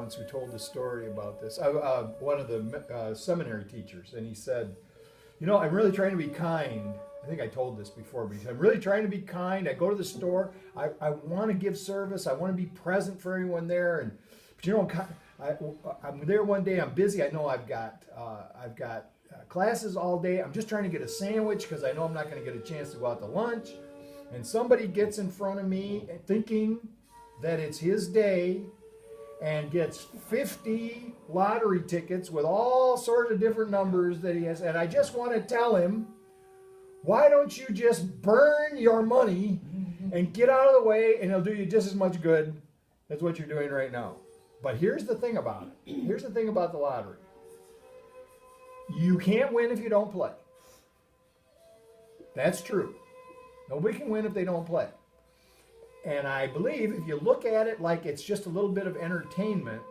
once who told a story about this. One of the seminary teachers, and he said, "You know, I'm really trying to be kind." I think I told this before, but he said, "I'm really trying to be kind. I go to the store. I want to give service. I want to be present for everyone there. But you know, I'm there one day. I'm busy. I know I've got classes all day. I'm just trying to get a sandwich because I know I'm not going to get a chance to go out to lunch. And somebody gets in front of me thinking that it's his day and gets 50 lottery tickets with all sorts of different numbers that he has. And I just want to tell him, why don't you just burn your money and get out of the way, and it'll do you just as much good as what you're doing right now." But here's the thing about it. Here's the thing about the lottery. You can't win if you don't play. That's true. Nobody can win if they don't play. And I believe if you look at it like it's just a little bit of entertainment,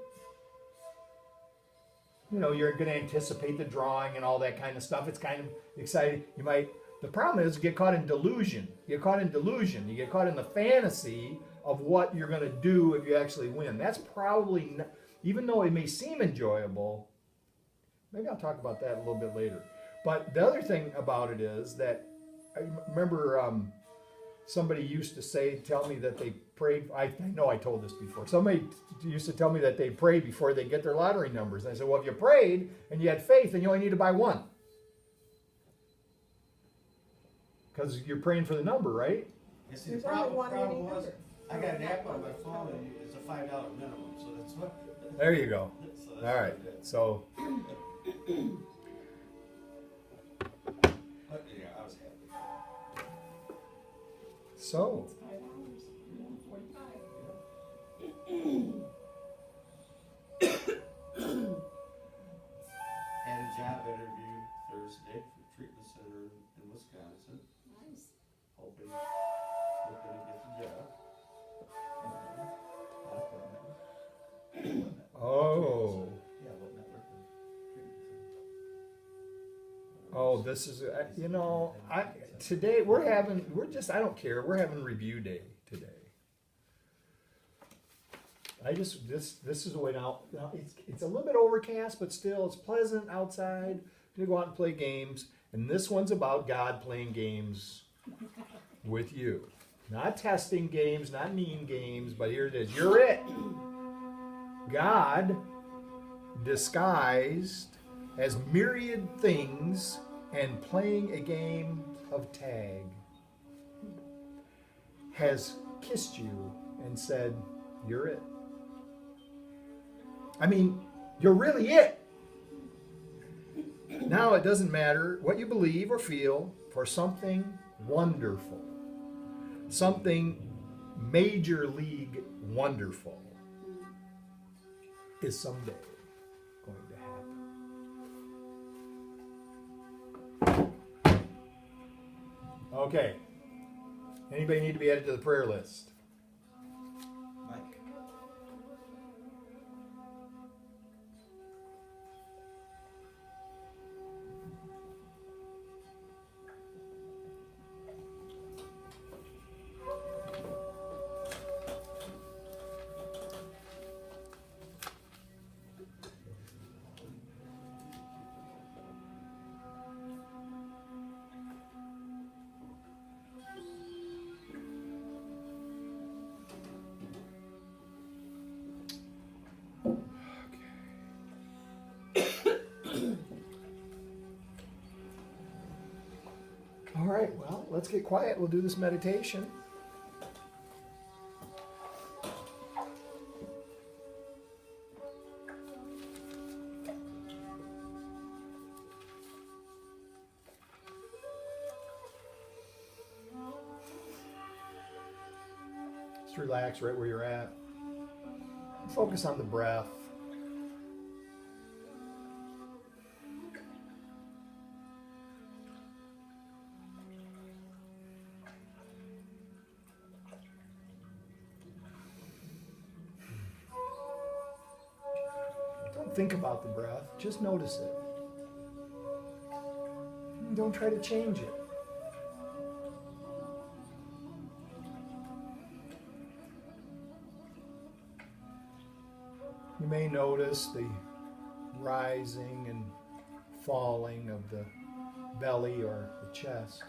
you know, you're going to anticipate the drawing and all that kind of stuff. It's kind of exciting. The problem is you get caught in delusion. You get caught in delusion. You get caught in the fantasy of what you're going to do if you actually win. That's probably, even though it may seem enjoyable, maybe I'll talk about that a little bit later. But the other thing about it is that I remember somebody used to tell me that they prayed. I know I told this before. Somebody used to tell me that they prayed before they get their lottery numbers. And I said, well, if you prayed and you had faith, then you only need to buy one. Because you're praying for the number, right? Yes, the problem was, I got an app on my phone and it's a $5 minimum, so that's what. There you go. So All right. So. But yeah, I was happy. So. Had a job interview Thursday for treatment center in Wisconsin. Nice. Hoping to get the job. Oh. Yeah, what network? Oh, this is, you know, today I don't care, we're having review day today. This is the way now it's a little bit overcast, but still it's pleasant outside to go out and play games. And this one's about God playing games with you. Not testing games, not mean games, but here it is. You're it. God disguised as myriad things and playing a game of tag has kissed you and said, you're it. I mean, you're really it. Now it doesn't matter what you believe or feel, for something wonderful, something major league wonderful is someday going to happen. Okay. Anybody need to be added to the prayer list? Mike. All right, well, let's get quiet. We'll do this meditation. Just relax right where you're at. Focus on the breath. Don't think about the breath, just notice it. Don't try to change it. You may notice the rising and falling of the belly or the chest.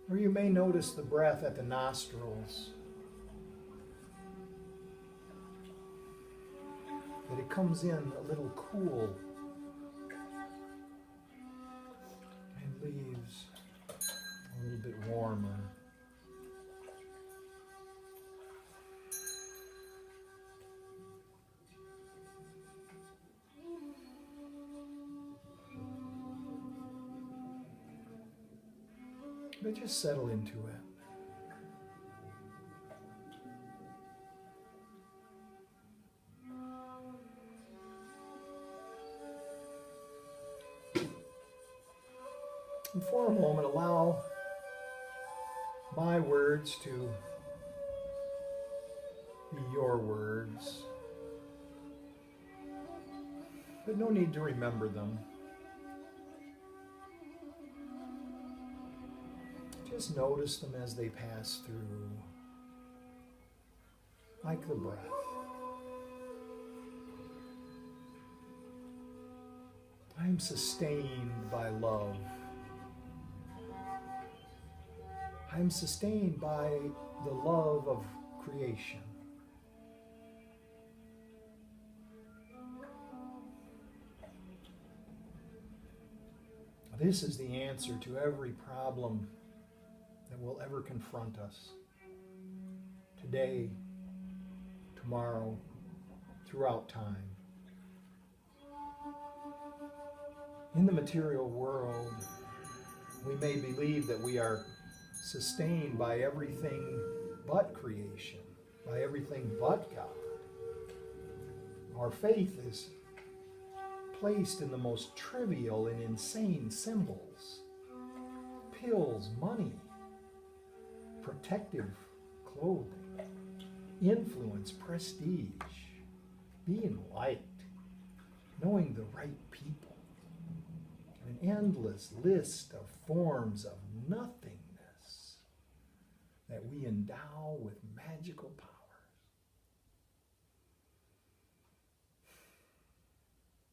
Or you may notice the breath at the nostrils. That it comes in a little cool and leaves a little bit warmer. But just settle into it. And for a moment, allow my words to be your words. But no need to remember them. Just notice them as they pass through, like the breath. I am sustained by love. I am sustained by the love of creation. This is the answer to every problem that will ever confront us. Today, tomorrow, throughout time. In the material world, we may believe that we are sustained by everything but creation, by everything but God. Our faith is placed in the most trivial and insane symbols. Pills, money, protective clothing, influence, prestige, being liked, knowing the right people, an endless list of forms of nothingness that we endow with magical powers.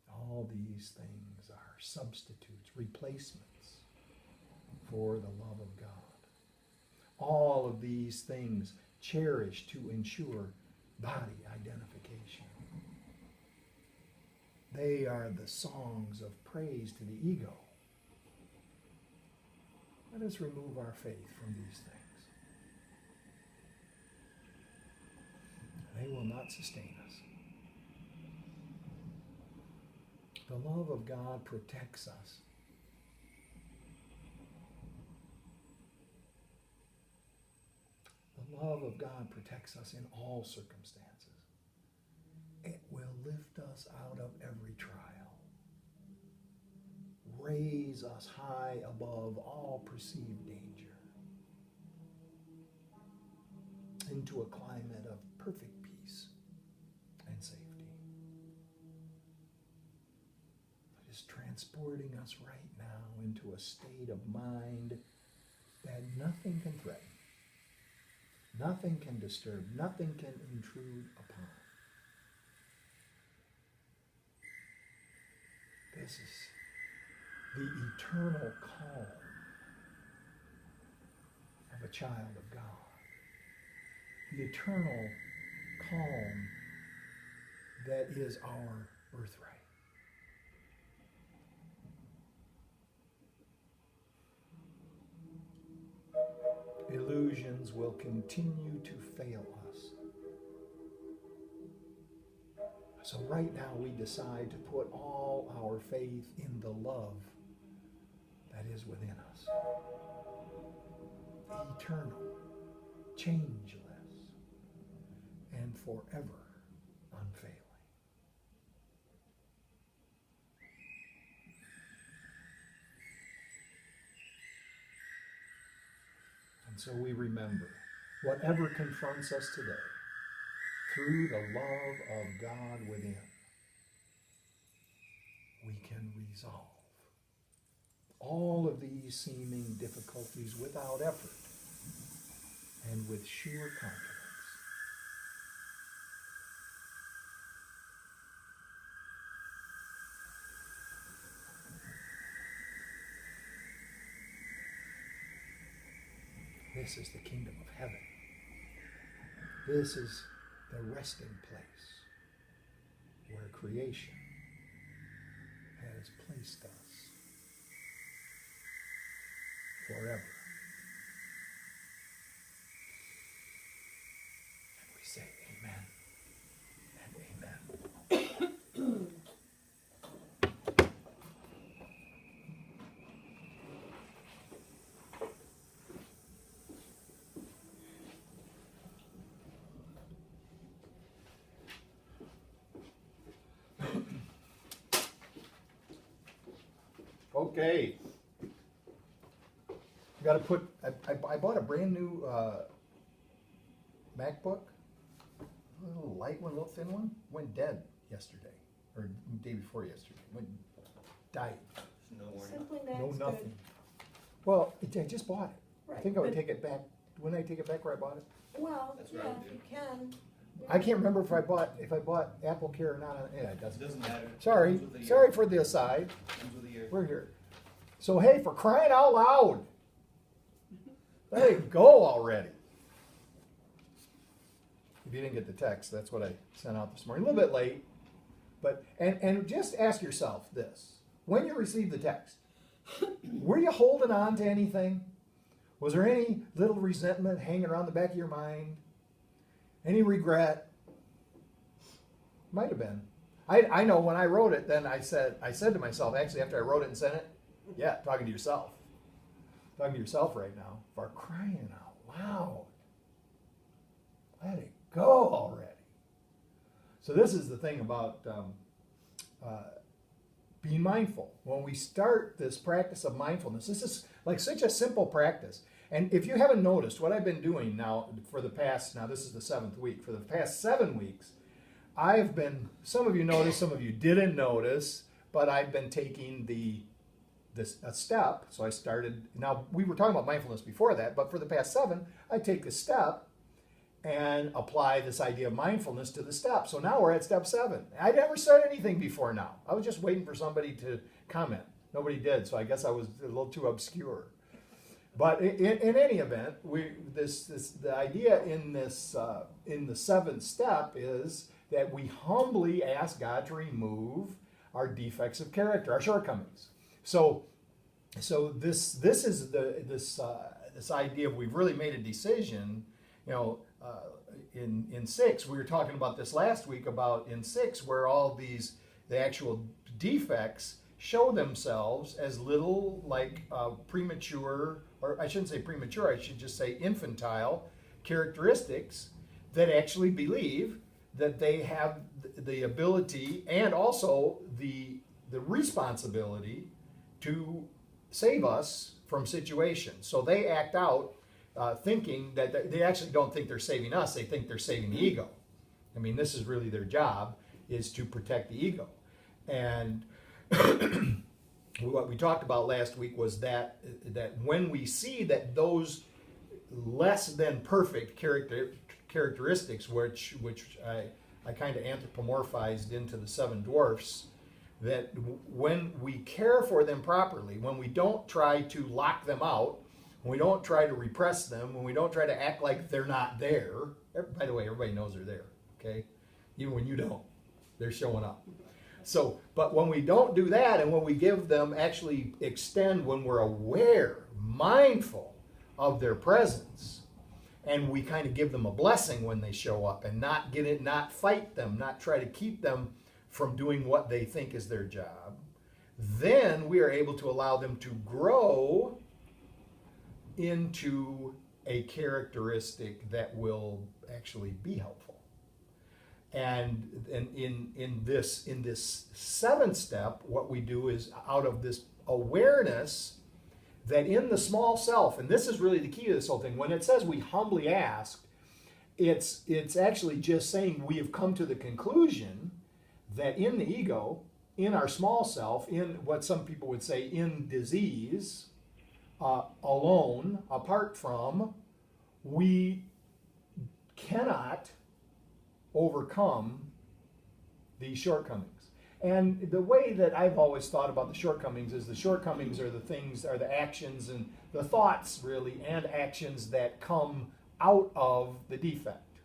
All these things are substitutes, replacements for the love of God. All of these things cherished to ensure body identification. They are the songs of praise to the ego. Let us remove our faith from these things. They will not sustain us. The love of God protects us. The love of God protects us in all circumstances. It will lift us out of every trial. Raise us high above all perceived danger into a climate of perfect peace and safety. It is transporting us right now into a state of mind that nothing can threaten, nothing can disturb, nothing can intrude upon. This is the eternal calm of a child of God. The eternal calm that is our birthright. Illusions will continue to fail us. So right now we decide to put all our faith in the love that is within us. Eternal, changeless, and forever unfailing. And so we remember, whatever confronts us today, through the love of God within, we can resolve all of these seeming difficulties without effort and with sure confidence. This is the kingdom of heaven. This is the resting place where creation has placed us forever. And we say amen and amen. Okay. Got to put. I bought a brand new MacBook. A little light one, a little thin one. Went dead yesterday, or day before yesterday. Died. No warning. Simply No Mac's nothing. good. Well, I just bought it. I Right, think I would but- take it back. Wouldn't I take it back where I bought it? Well, That's yeah, what I would if do. you can. I can't remember if I bought Apple Care or not. Yeah, it It doesn't. doesn't matter. Sorry, Comes with the sorry year. for the aside. Comes with the year. We're here. So hey, for crying out loud, let it go already. If you didn't get the text, that's what I sent out this morning. A little bit late, but and just ask yourself this: when you received the text, were you holding on to anything? Was there any little resentment hanging around the back of your mind? Any regret? Might have been. I know when I wrote it, then I said to myself, actually after I wrote it and sent it, yeah, talking to yourself. Talking to yourself right now. For crying out loud. Let it go already. So this is the thing about being mindful. When we start this practice of mindfulness, this is like such a simple practice. And if you haven't noticed, what I've been doing now for the past, now this is the 7th week, for the past 7 weeks, I've been, some of you noticed, some of you didn't notice, but I've been taking a step. So I started, now we were talking about mindfulness before that, but for the past 7, I take the step and apply this idea of mindfulness to the step. So now we're at step 7. I never said anything before now. I was just waiting for somebody to comment. Nobody did, so I guess I was a little too obscure. But in any event, the idea in the 7th step is that we humbly ask God to remove our defects of character, our shortcomings. So this is this idea of we've really made a decision. You know, in 6 we were talking about this last week about in 6 where all the actual defects show themselves as little like premature, or I shouldn't say premature, I should just say infantile characteristics that actually believe that they have the ability and also the responsibility to save us from situations. So they act out thinking that they actually don't think they're saving us, they think they're saving the ego. I mean, this is really their job, is to protect the ego. And what we talked about last week was that when we see that those less than perfect characteristics, which I kind of anthropomorphized into the 7 dwarfs, that when we care for them properly, when we don't try to lock them out, when we don't try to repress them, when we don't try to act like they're not there, by the way, everybody knows they're there, okay? Even when you don't, they're showing up. So, but when we don't do that, and when we give them, actually extend, when we're aware, mindful of their presence, and we kind of give them a blessing when they show up, and not fight them, not try to keep them from doing what they think is their job, then we are able to allow them to grow into a characteristic that will actually be helpful. And in this 7th step, what we do is, out of this awareness that in the small self, and this is really the key to this whole thing, when it says we humbly ask, it's actually just saying we have come to the conclusion that in the ego, in our small self, in what some people would say in disease, alone, apart from, we cannot overcome these shortcomings. And the way that I've always thought about the shortcomings is the shortcomings are the things, are the actions and the thoughts, really, and actions that come out of the defect.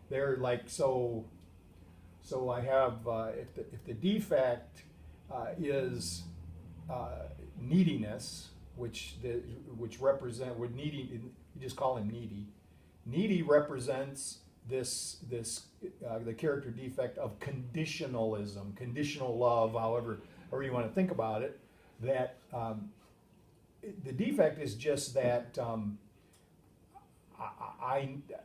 They're like, so I have, if the defect is neediness, which represent, would needy, you just call him needy. Needy represents the character defect of conditionalism, conditional love, however you want to think about it. That the defect is just that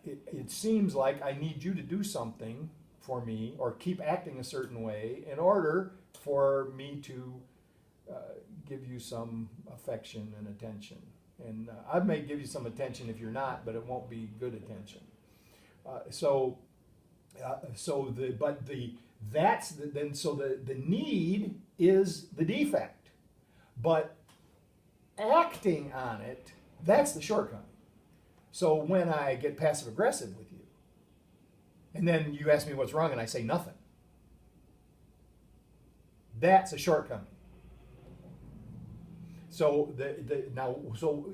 it seems like I need you to do something for me or keep acting a certain way in order for me to give you some affection and attention. And I may give you some attention if you're not, but it won't be good attention. So the need is the defect, but acting on it, that's the shortcoming. So when I get passive aggressive with you, and then you ask me what's wrong and I say nothing, that's a shortcoming. So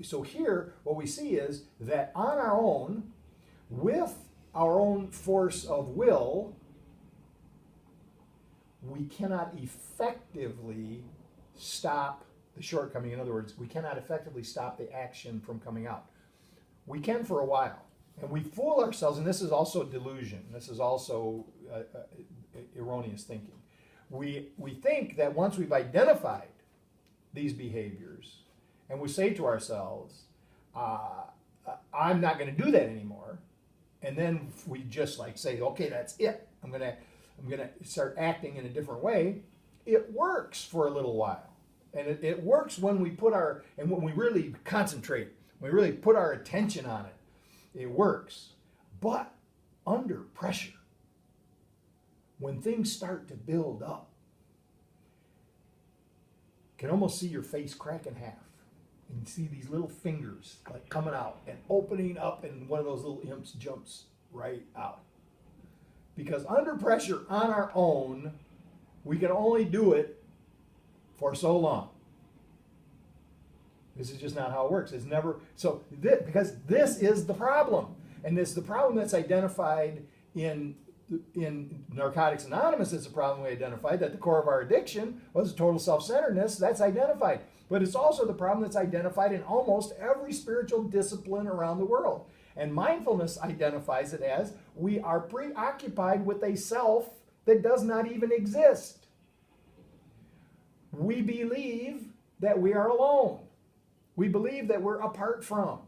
so here what we see is that on our own, with our own force of will, we cannot effectively stop the shortcoming. In other words, we cannot effectively stop the action from coming out. We can for a while. And we fool ourselves, and this is also delusion. This is also erroneous thinking. We think that once we've identified these behaviors, and we say to ourselves, I'm not going to do that anymore, and then we just like say, okay, that's it. I'm gonna start acting in a different way. It works for a little while, and it works when we when we really concentrate, when we really put our attention on it. It works, but under pressure, when things start to build up, you can almost see your face crack in half. And you see these little fingers like coming out and opening up, and one of those little imps jumps right out. Because under pressure on our own, we can only do it for so long. This is just not how it works. It's never, because this is the problem. And this is the problem that's identified in Narcotics Anonymous. It's a problem we identified, that the core of our addiction was total self-centeredness. That's identified. But it's also the problem that's identified in almost every spiritual discipline around the world. And mindfulness identifies it as we are preoccupied with a self that does not even exist. We believe that we are alone. We believe that we're apart from.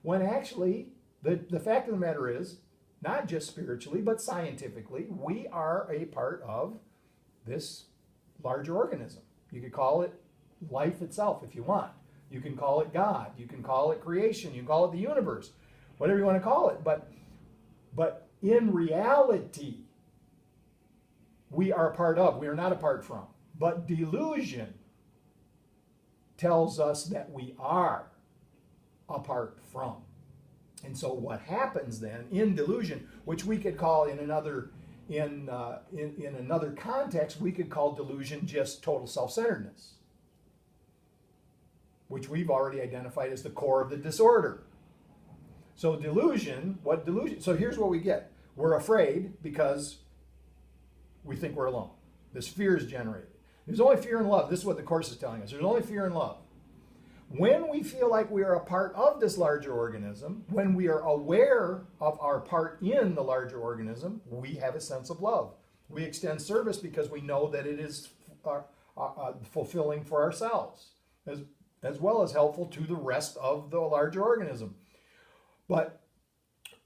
When actually, the fact of the matter is, not just spiritually, but scientifically, we are a part of this larger organism. You could call it life itself if you want. You can call it God. You can call it creation. You can call it the universe. Whatever you want to call it. But in reality, we are a part of. We are not apart from. But delusion tells us that we are apart from. And so what happens then in delusion, which we could call in another context, we could call delusion just total self-centeredness, which we've already identified as the core of the disorder. So delusion, so here's what we get. We're afraid because we think we're alone. This fear is generated. There's only fear and love. This is what the Course is telling us. There's only fear and love. When we feel like we are a part of this larger organism, when we are aware of our part in the larger organism, we have a sense of love. We extend service because we know that it is fulfilling for ourselves, as well as helpful to the rest of the larger organism. But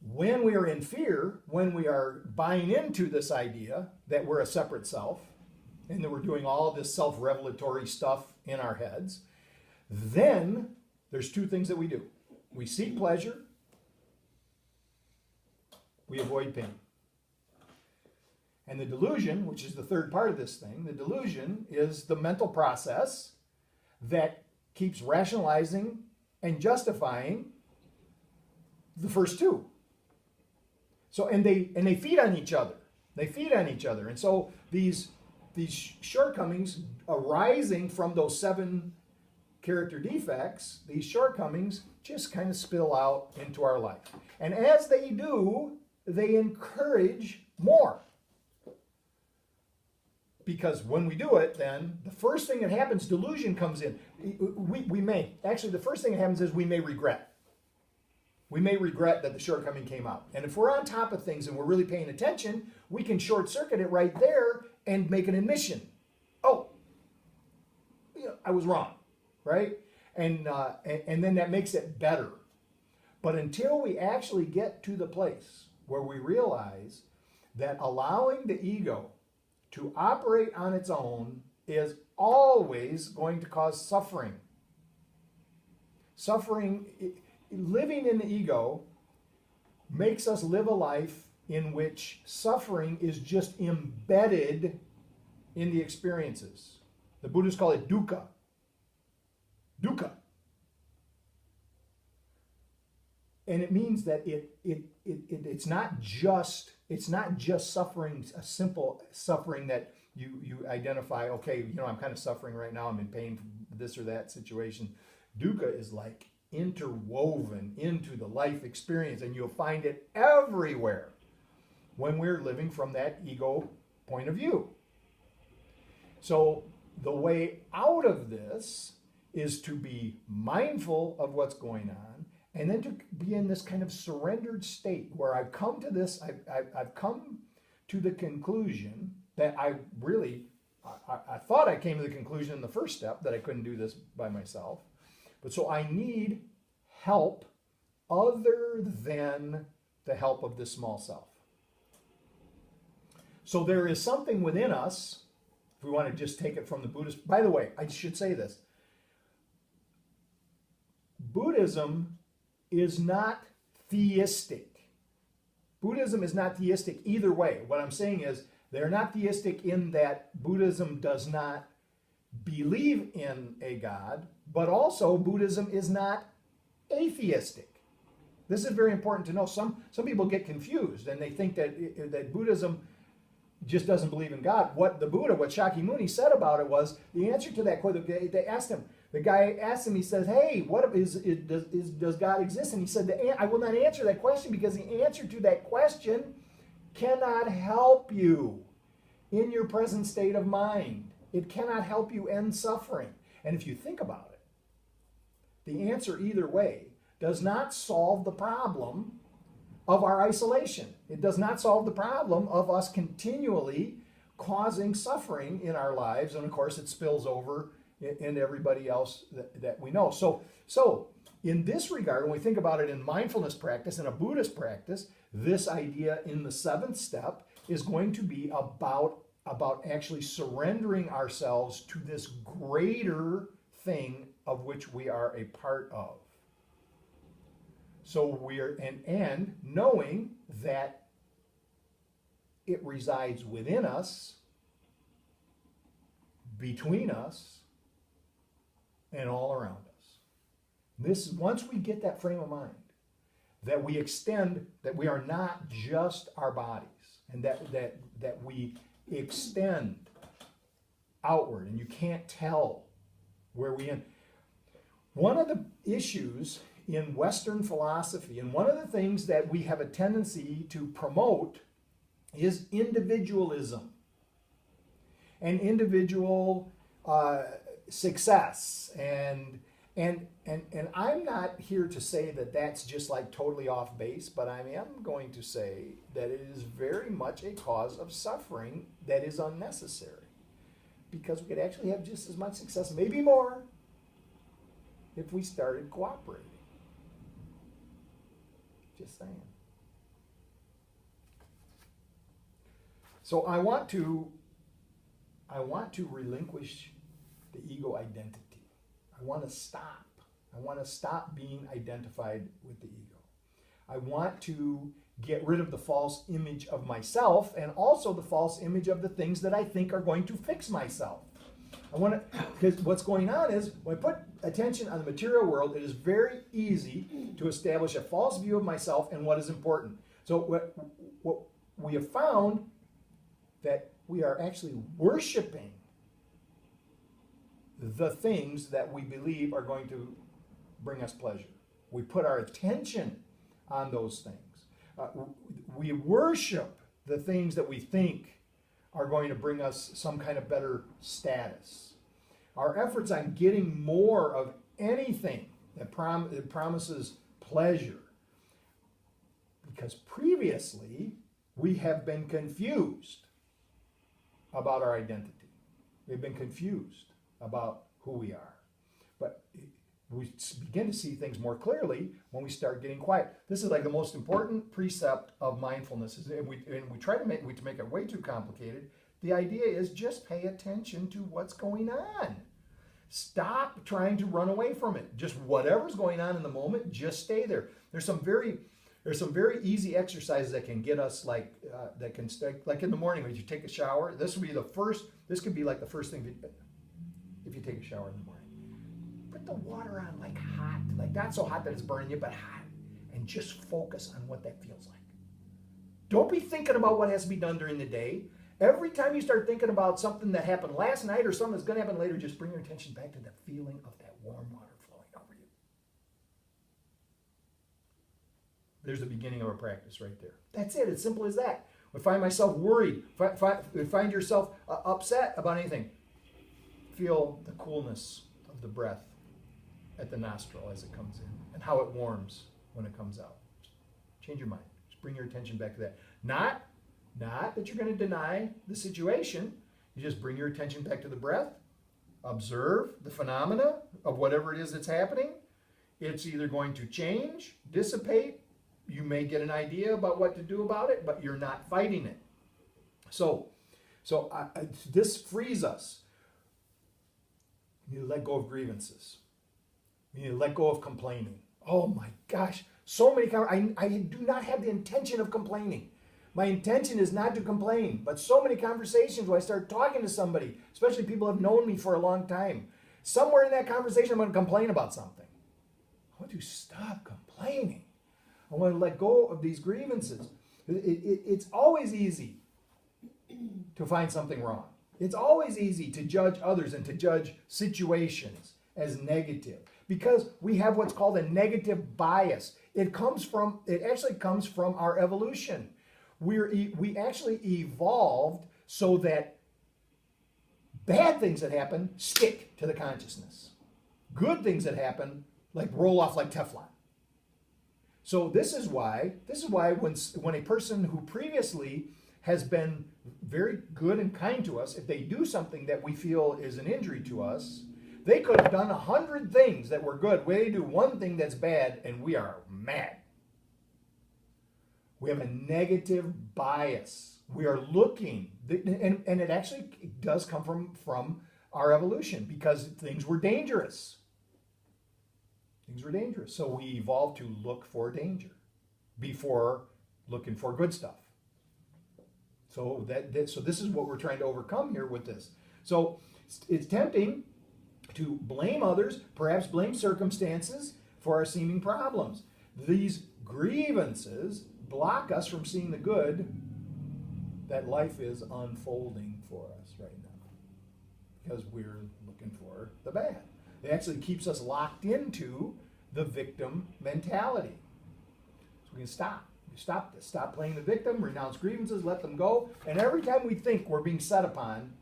when we are in fear, when we are buying into this idea that we're a separate self, and that we're doing all of this self-revelatory stuff in our heads, then there's two things that we do. We seek pleasure, we avoid pain. And the delusion, which is the third part of this thing, the delusion is the mental process that keeps rationalizing and justifying the first two. So, and they feed on each other. They feed on each other. And so these shortcomings arising from those 7 character defects, these shortcomings just kind of spill out into our life. And as they do, they encourage more. Because when we do it, then the first thing that happens, delusion comes in. The first thing that happens is we may regret. We may regret that the shortcoming came out. And if we're on top of things and we're really paying attention, we can short circuit it right there and make an admission. Oh, I was wrong, right? And then that makes it better. But until we actually get to the place where we realize that allowing the ego to operate on its own is always going to cause suffering. Suffering, living in the ego makes us live a life in which suffering is just embedded in the experiences. The Buddhists call it dukkha. Dukkha. And it means that it's not just suffering, a simple suffering that you identify, okay, I'm kind of suffering right now, I'm in pain from this or that situation. Dukkha is like interwoven into the life experience, and you'll find it everywhere when we're living from that ego point of view. So the way out of this is to be mindful of what's going on, and then to be in this kind of surrendered state where I've come to this, I've come to the conclusion that I thought I came to the conclusion in the first step that I couldn't do this by myself. But so I need help other than the help of this small self. So there is something within us, if we want to just take it from the Buddhist. By the way, I should say this. Buddhism is not theistic. Buddhism is not theistic either way. What I'm saying is they're not theistic in that Buddhism does not believe in a God, but also Buddhism is not atheistic. This is very important to know. Some people get confused and they think that Buddhism just doesn't believe in God. What Shakyamuni said about it was, the answer to that question, they asked him, the guy asked him, he says, hey, does God exist? And he said, I will not answer that question because the answer to that question cannot help you in your present state of mind. It cannot help you end suffering. And if you think about it, the answer either way does not solve the problem of our isolation. It does not solve the problem of us continually causing suffering in our lives. And of course, it spills over into everybody else that we know. So in this regard, when we think about it in mindfulness practice, in a Buddhist practice, this idea in the 7th step is going to be about actually surrendering ourselves to this greater thing of which we are a part of. So we're, and knowing that it resides within us, between us, and all around us. This, once we get that frame of mind, that we extend, that we are not just our bodies, and that we extend outward, and you can't tell where we end. One of the issues in Western philosophy, and one of the things that we have a tendency to promote, is individualism and individual success. And I'm not here to say that that's just like totally off base, but I am going to say that it is very much a cause of suffering that is unnecessary, because we could actually have just as much success, maybe more, if we started cooperating. Just saying. So I want to relinquish the ego identity. I want to stop. I want to stop being identified with the ego. I want to get rid of the false image of myself and also the false image of the things that I think are going to fix myself. I want to, because what's going on is when I put attention on the material world, it is very easy to establish a false view of myself and what is important. So what we have found that we are actually worshiping the things that we believe are going to bring us pleasure. We put our attention on those things. We worship the things that we think are going to bring us some kind of better status. Our efforts on getting more of anything that promises pleasure, because previously we have been confused about our identity. We've been confused about who we are. But we begin to see things more clearly when we start getting quiet. This is like the most important precept of mindfulness. And we try to make it way too complicated. The idea is just pay attention to what's going on. Stop trying to run away from it. Just whatever's going on in the moment, just stay there. There's some very easy exercises that can get us like in the morning when you take a shower. This could be like the first thing if you take a shower in the morning. Put the water on like hot, like not so hot that it's burning you, but hot, and just focus on what that feels like. Don't be thinking about what has to be done during the day. Every time you start thinking about something that happened last night or something that's going to happen later, just bring your attention back to the feeling of that warm water flowing over you. There's the beginning of our practice right there. That's it. It's simple as that. If I find myself worried, find yourself upset about anything, feel the coolness of the breath at the nostril as it comes in and how it warms when it comes out. Change your mind. Just bring your attention back to that. Not that you're going to deny the situation. You just bring your attention back to the breath. Observe the phenomena of whatever it is that's happening. It's either going to change, dissipate. You may get an idea about what to do about it, but you're not fighting it. So this frees us. You need to let go of grievances. You need to let go of complaining. Oh my gosh, so many I do not have the intention of complaining. My intention is not to complain, but so many conversations when I start talking to somebody, especially people who have known me for a long time, somewhere in that conversation I'm going to complain about something. I want to stop complaining. I want to let go of these grievances. It's always easy to find something wrong. It's always easy to judge others and to judge situations as negative because we have what's called a negative bias. It actually comes from our evolution. We actually evolved so that bad things that happen stick to the consciousness. Good things that happen like roll off like Teflon. So this is why when a person who previously has been very good and kind to us, if they do something that we feel is an injury to us, they could have done 100 things that were good. They do one thing that's bad, and we are mad. We have a negative bias. We are looking, and it actually does come from our evolution because things were dangerous. Things were dangerous. So we evolved to look for danger before looking for good stuff. So this is what we're trying to overcome here with this. So it's tempting to blame others, perhaps blame circumstances for our seeming problems. These grievances block us from seeing the good that life is unfolding for us right now because we're looking for the bad. It actually keeps us locked into the victim mentality. So we can stop. Stop playing the victim, renounce grievances, let them go. And every time we think we're being set upon,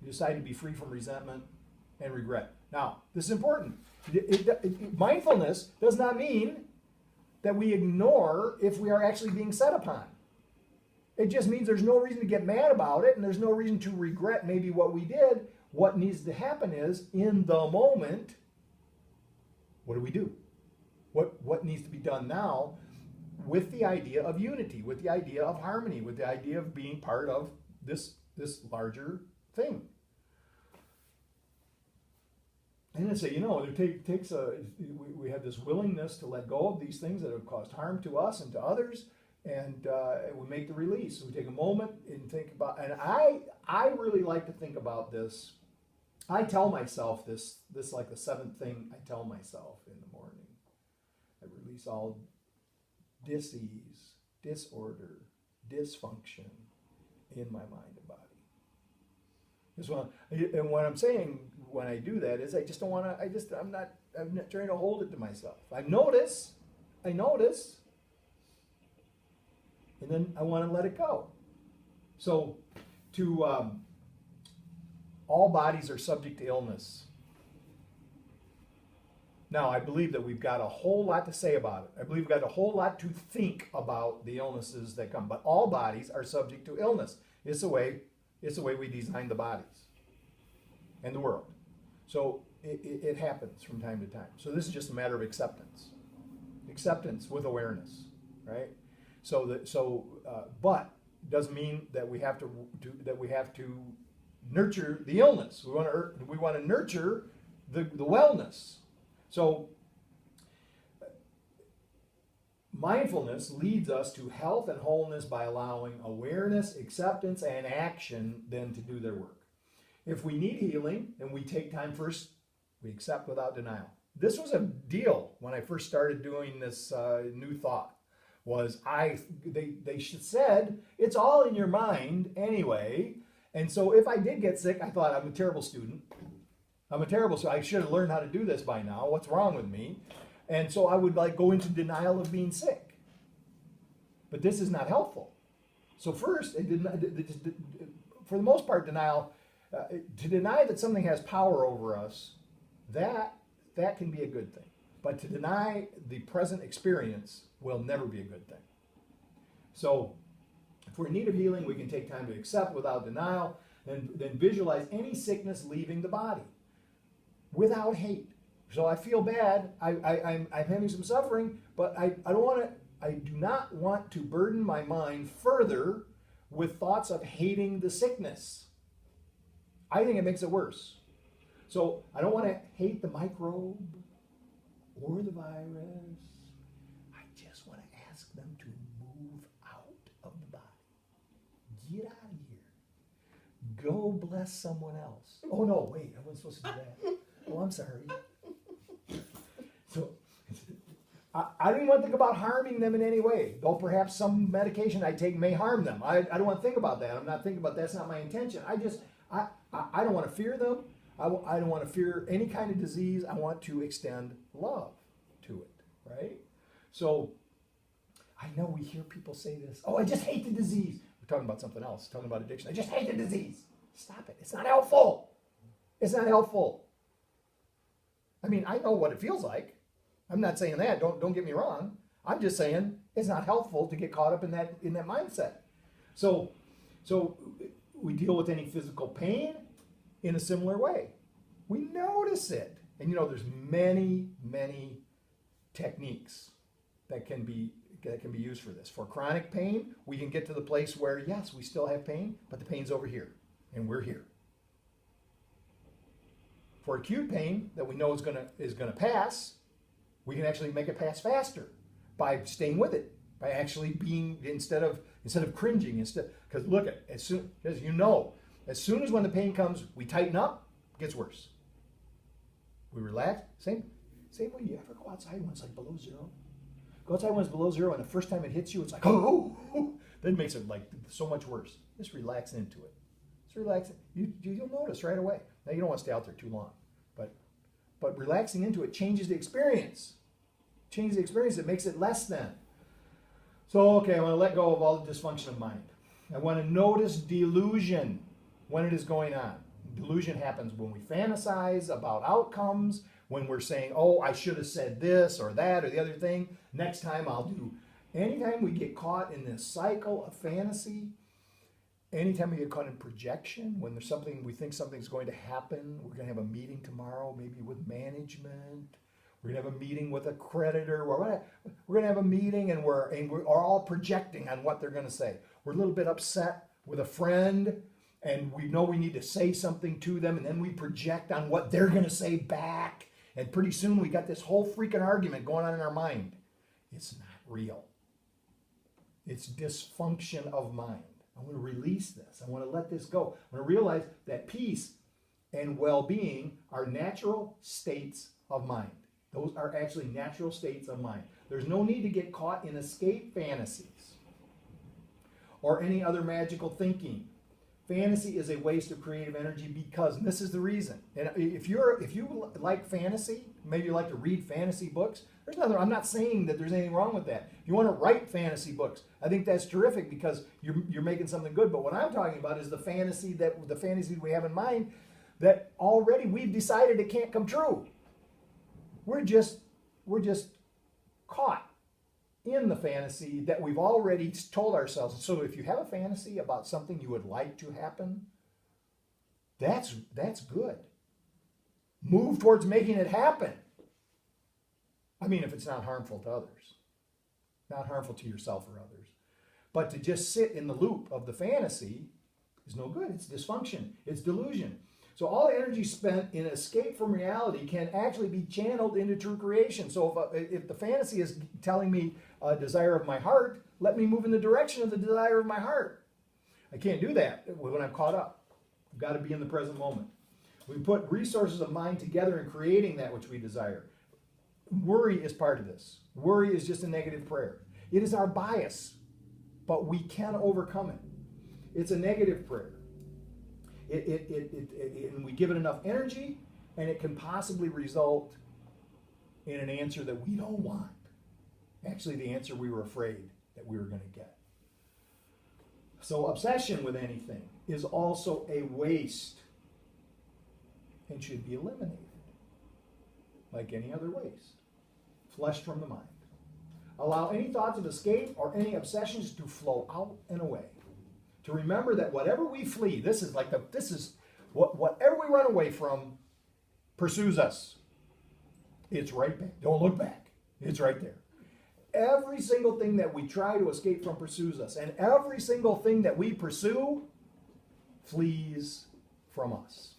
we decide to be free from resentment and regret. Now, this is important. Mindfulness does not mean that we ignore if we are actually being set upon. It just means there's no reason to get mad about it, and there's no reason to regret maybe what we did. What needs to happen is, in the moment, what do? What needs to be done now with the idea of unity, with the idea of harmony, with the idea of being part of this larger thing? And then say, it takes we have this willingness to let go of these things that have caused harm to us and to others, And we make the release. We take a moment and think about, and I really like to think about this. I tell myself this like the seventh thing I tell myself in the morning. I release all dis-ease, disorder, dysfunction in my mind and body. And what I'm saying when I do that is I just don't want to, I'm not trying to hold it to myself. I notice, and then I want to let it go. So all bodies are subject to illness. Now, I believe that we've got a whole lot to say about it. I believe we've got a whole lot to think about the illnesses that come. But all bodies are subject to illness. It's the way we designed the bodies and the world. So it happens from time to time. So this is just a matter of acceptance. Acceptance with awareness, right? But it doesn't mean that we have to nurture the illness. We want to nurture the wellness. So mindfulness leads us to health and wholeness by allowing awareness, acceptance, and action then to do their work. If we need healing and we take time first, we accept without denial. This was a deal when I first started doing this new thought. They said it's all in your mind anyway. And so if I did get sick, I thought I'm a terrible student. I should have learned how to do this by now. What's wrong with me? And so I would go into denial of being sick. But this is not helpful. So first, for the most part, denial, to deny that something has power over us, that can be a good thing. But to deny the present experience will never be a good thing. So if we're in need of healing, we can take time to accept without denial, and then visualize any sickness leaving the body without hate. So I feel bad, I'm having some suffering, but I do not want to burden my mind further with thoughts of hating the sickness. I think it makes it worse. So I don't want to hate the microbe or the virus. I just want to ask them to move out of the body. Get out of here. Go bless someone else. Oh no, wait, I wasn't supposed to do that. Oh, I'm sorry. So I don't want to think about harming them in any way, though perhaps some medication I take may harm them. I don't want to think about that. I'm not thinking about that. That's not my intention. I don't want to fear them. I don't want to fear any kind of disease. I want to extend love to it, right? So I know we hear people say this. Oh, I just hate the disease. We're talking about something else, talking about addiction. I just hate the disease. Stop it. It's not helpful. It's not helpful. I mean, I know what it feels like. I'm not saying that. Don't get me wrong. I'm just saying it's not helpful to get caught up in that mindset. So we deal with any physical pain in a similar way. We notice it. And there's many, many techniques that can be used for this. For chronic pain, we can get to the place where, yes, we still have pain, but the pain's over here, and we're here. For acute pain that we know is gonna pass, we can actually make it pass faster by staying with it, by actually being instead of cringing, because look at as soon as when the pain comes, we tighten up, it gets worse. We relax. Same way you ever go outside when it's like below zero. Go outside when it's below zero, and the first time it hits you, it's like oh. Then it makes it so much worse. Just relax into it. Just relax. You'll notice right away. Now you don't want to stay out there too long, but relaxing into it changes the experience. It makes it less than. So okay, I want to let go of all the dysfunction of mind. I want to notice delusion when it is going on. Delusion happens when we fantasize about outcomes, when we're saying, oh, I should have said this or that or the other thing. Next time I'll do. Anytime we get caught in this cycle of fantasy, anytime we get caught in projection, when there's something, we think something's going to happen, we're going to have a meeting tomorrow, maybe with management. We're going to have a meeting with a creditor. We're going to have a meeting and we're all projecting on what they're going to say. We're a little bit upset with a friend and we know we need to say something to them, and then we project on what they're going to say back. And pretty soon we got this whole freaking argument going on in our mind. It's not real. It's dysfunction of mind. I want to release this. I want to let this go. I want to realize that peace and well-being are natural states of mind. Those are actually natural states of mind. There's no need to get caught in escape fantasies or any other magical thinking. Fantasy is a waste of creative energy because, and this is the reason. And if you like fantasy, maybe you like to read fantasy books, there's nothing. I'm not saying that there's anything wrong with that. If you want to write fantasy books, I think that's terrific because you're making something good. But what I'm talking about is the fantasy we have in mind that already we've decided it can't come true. We're just caught in the fantasy that we've already told ourselves. So if you have a fantasy about something you would like to happen, that's good. Move towards making it happen. I mean, if it's not harmful to others, not harmful to yourself or others. But to just sit in the loop of the fantasy is no good. It's dysfunction. It's delusion. So all the energy spent in escape from reality can actually be channeled into true creation. So if the fantasy is telling me a desire of my heart, let me move in the direction of the desire of my heart. I can't do that when I'm caught up. I've got to be in the present moment. We put resources of mind together in creating that which we desire. Worry is part of this. Worry is just a negative prayer. It is our bias, but we can overcome it. It's a negative prayer. And we give it enough energy, and it can possibly result in an answer that we don't want. Actually, the answer we were afraid that we were going to get. So obsession with anything is also a waste and should be eliminated, like any other waste. Flushed from the mind. Allow any thoughts of escape or any obsessions to flow out and away. To remember that whatever we flee, whatever we run away from pursues us. It's right back. Don't look back. It's right there. Every single thing that we try to escape from pursues us. And every single thing that we pursue flees from us.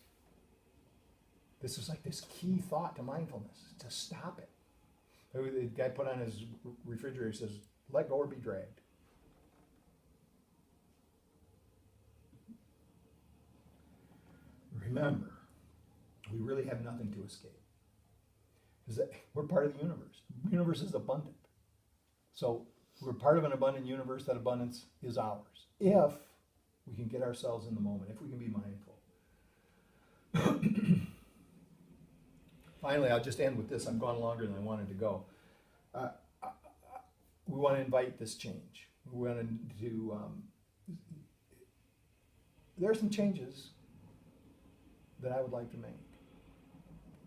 This is like this key thought to mindfulness, to stop it. The guy put on his refrigerator, says, let go or be dragged. Remember, we really have nothing to escape. We're part of the universe. The universe is abundant. So we're part of an abundant universe. That abundance is ours. If we can get ourselves in the moment, if we can be mindful. Finally, I'll just end with this. I'm gone longer than I wanted to go. We want to invite this change. We want to there are some changes that I would like to make.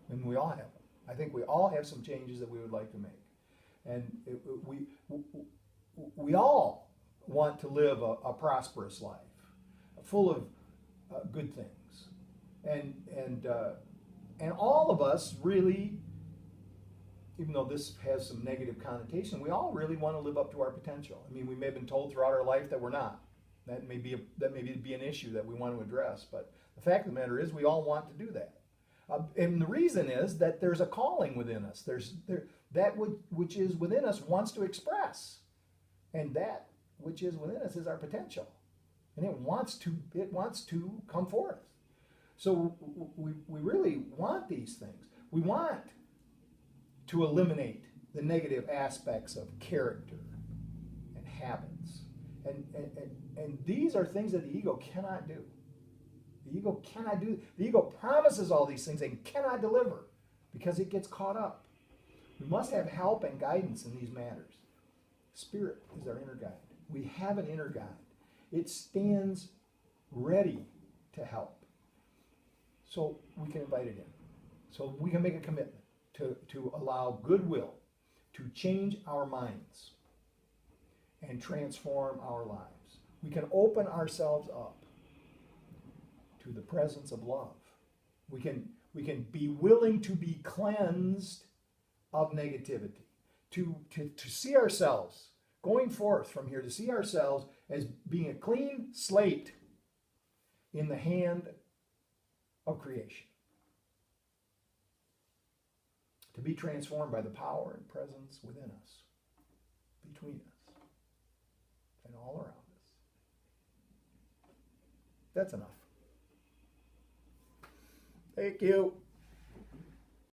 And we all have them. I think we all have some changes that we would like to make. And we all want to live a prosperous life, full of good things. And all of us really, even though this has some negative connotation, we all really want to live up to our potential. I mean, we may have been told throughout our life that we're not. That may be an issue that we want to address. But the fact of the matter is, we all want to do that. And the reason is that there's a calling within us. That which is within us wants to express, and that which is within us is our potential, and it wants to come forth. So we really want these things. We want to eliminate the negative aspects of character and habits, and these are things that the ego cannot do. The ego cannot do. The ego promises all these things and cannot deliver because it gets caught up. We must have help and guidance in these matters. Spirit is our inner guide. We have an inner guide. It stands ready to help. So we can invite it in. So we can make a commitment to allow goodwill to change our minds and transform our lives. We can open ourselves up to the presence of love. We can be willing to be cleansed of negativity, to see ourselves going forth from here, to see ourselves as being a clean slate in the hand of creation, to be transformed by the power and presence within us, between us. and all around us. That's enough. Thank you.